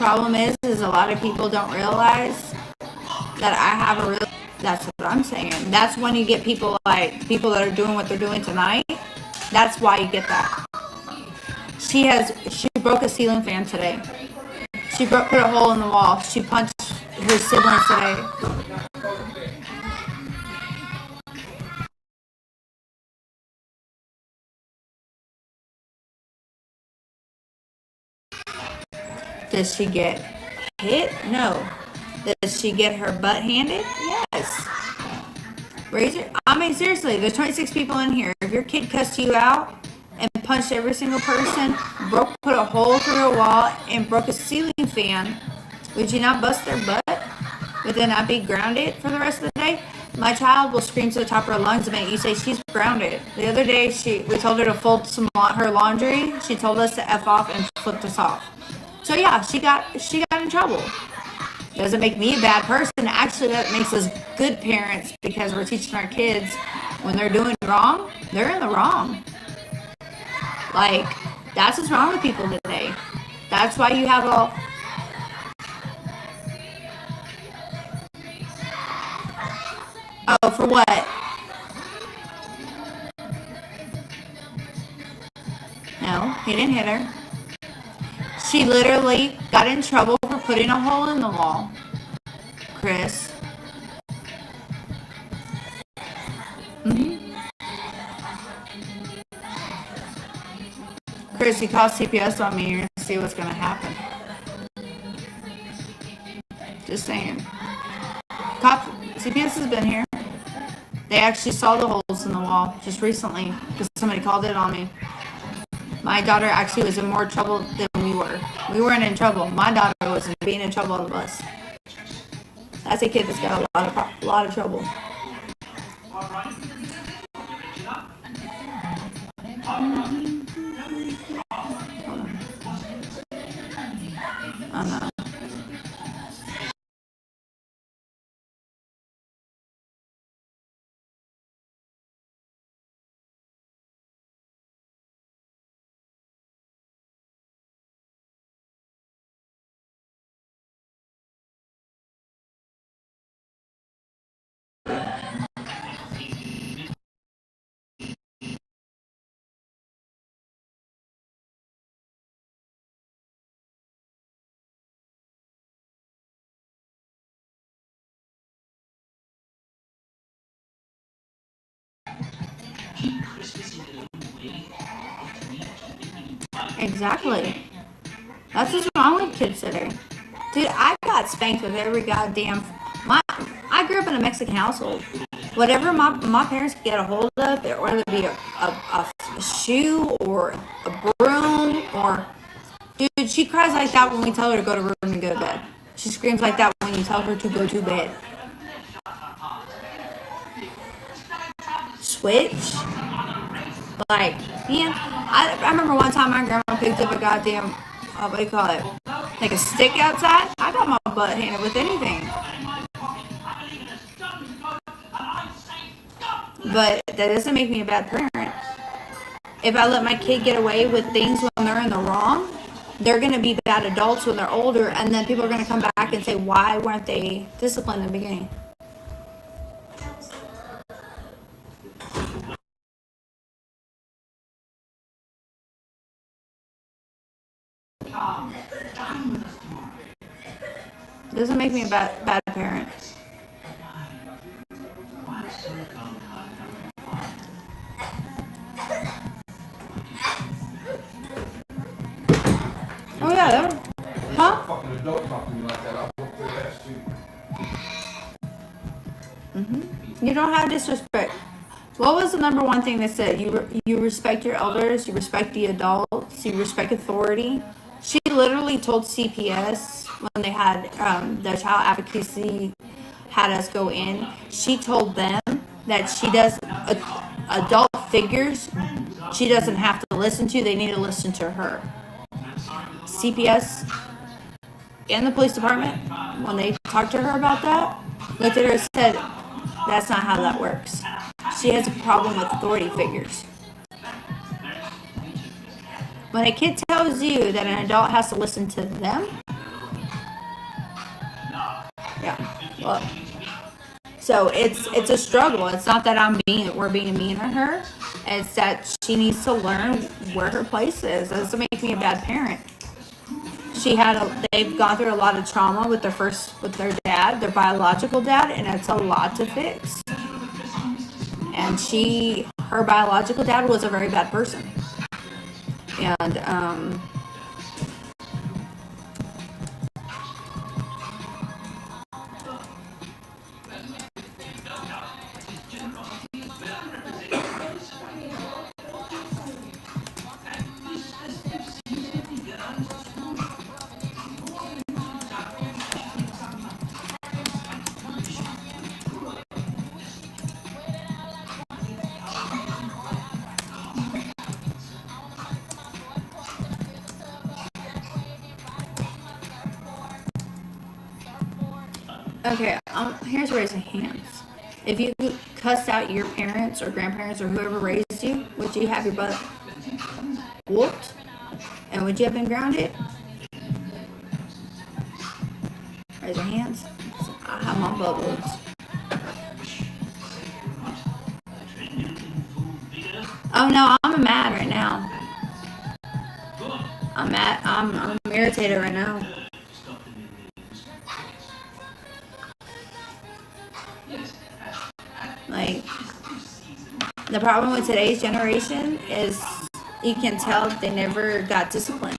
problem is a lot of people don't realize that I have a real. That's what I'm saying. That's when you get people like people that are doing what they're doing tonight. That's why you get that. She broke a ceiling fan today. She put a hole in the wall. She punched her siblings today. Does she get hit? No. Does she get her butt handed? Yes. I mean, seriously, there's 26 people in here. If your kid cussed you out and punched every single person, put a hole through a wall, and broke a ceiling fan, would you not bust their butt? Would they not be grounded for the rest of the day? My child will scream to the top of her lungs the minute you say she's grounded. The other day, we told her to fold her laundry. She told us to F off and flipped us off. So yeah, she got in trouble. Doesn't make me a bad person. Actually, that makes us good parents because we're teaching our kids when they're doing wrong, they're in the wrong. Like, that's what's wrong with people today. That's why you have all... Oh, for what? No, he didn't hit her. She literally got in trouble for putting a hole in the wall. Chris. Chris, you call CPS on me, you're going to see what's going to happen. Just saying. CPS has been here. They actually saw the holes in the wall just recently because somebody called it on me. My daughter actually was in more trouble than we were. We weren't in trouble. My daughter was being in trouble on the bus. That's a kid that's got a lot of trouble. I know. Exactly. That's what's wrong with kids today. Dude, I got spanked with every goddamn... I grew up in a Mexican household. Whatever my parents could get a hold of, whether it be a shoe or a broom or... Dude, she cries like that when we tell her to go to room and go to bed. She screams like that when you tell her to go to bed. Switch? Like, man, I remember one time my grandma picked up a goddamn, what do you call it? Like a stick outside. I got my butt handed with anything. But that doesn't make me a bad parent. If I let my kid get away with things when they're in the wrong, they're going to be bad adults when they're older, and then people are going to come back and say, why weren't they disciplined in the beginning? Doesn't make me a bad parent. Oh yeah, huh? You don't have disrespect. What was the number one thing they said? You respect your elders, you respect the adults, you respect authority. She literally told CPS when they had the child advocacy had us go in. She told them that she does adult figures. She doesn't have to listen to. They need to listen to her. CPS and the police department, when they talked to her about that, looked at her and said, "That's not how that works." She has a problem with authority figures. When a kid tells you that an adult has to listen to them, Yeah. Well, so it's a struggle. It's not that we're being mean to her. It's that she needs to learn where her place is. That doesn't make me a bad parent. They've gone through a lot of trauma with their dad, their biological dad, and it's a lot to fix. And her biological dad was a very bad person. And okay, here's raising hands. If you cussed out your parents or grandparents or whoever raised you, would you have your butt whooped? And would you have been grounded? Raise your hands. I have my butt whooped. Oh no, I'm mad right now. I'm mad. I'm irritated right now. Like, the problem with today's generation is you can tell they never got disciplined.